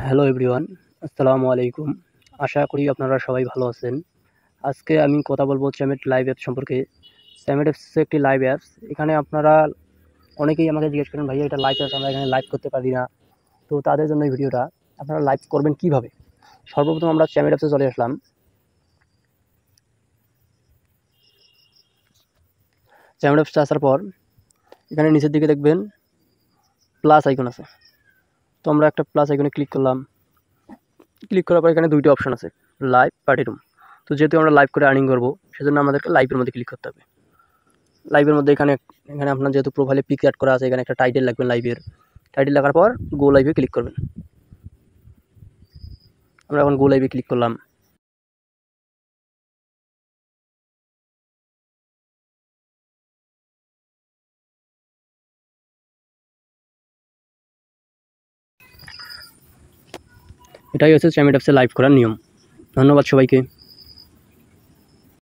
Hello everyone, আসসালামু আলাইকুম। আশা করি আপনারা সবাই ভালো আছেন। আজকে আমি কথা বলবো চ্যামেট লাইভ অ্যাপ সম্পর্কে। চ্যামেট অ্যাপস একটি লাইভ অ্যাপস। এখানে আপনারা অনেকেই আমাকে জিজ্ঞেস করেন, ভাইয়া এটা লাইভ অ্যাপস, আমরা এখানে লাইভ করতে পারি না। তো তাদের জন্য এই ভিডিওটা। আপনারা লাইভ করবেন কীভাবে? সর্বপ্রথম আমরা চ্যামেট অ্যাপসে চলে আসলাম। চ্যামেট অ্যাপসে আসার পর এখানে নিচের দিকে দেখবেন প্লাস আইকন আছে। তো আমরা একটা প্লাস আইকনে ক্লিক করলাম। ক্লিক করার পর এখানে দুইটি অপশন আছে, লাইভ, পার্টি রুম। তো যেহেতু আমরা লাইভ করে আর্নিং করবো, সেজন্য আমাদেরকে লাইভের মধ্যে ক্লিক করতে হবে। লাইভের মধ্যে এখানে আপনার যেহেতু প্রোফাইলে পিক অ্যাড করা আছে, এখানে একটা টাইটেল লাগবেন লাইভের। টাইটেল লাগার পর গো লাইভে ক্লিক করবেন। আমরা এখন গো লাইভে ক্লিক করলাম। এটাই হচ্ছে চ্যামেট অ্যাপসে লাইভ করার নিয়ম। ধন্যবাদ সবাইকে।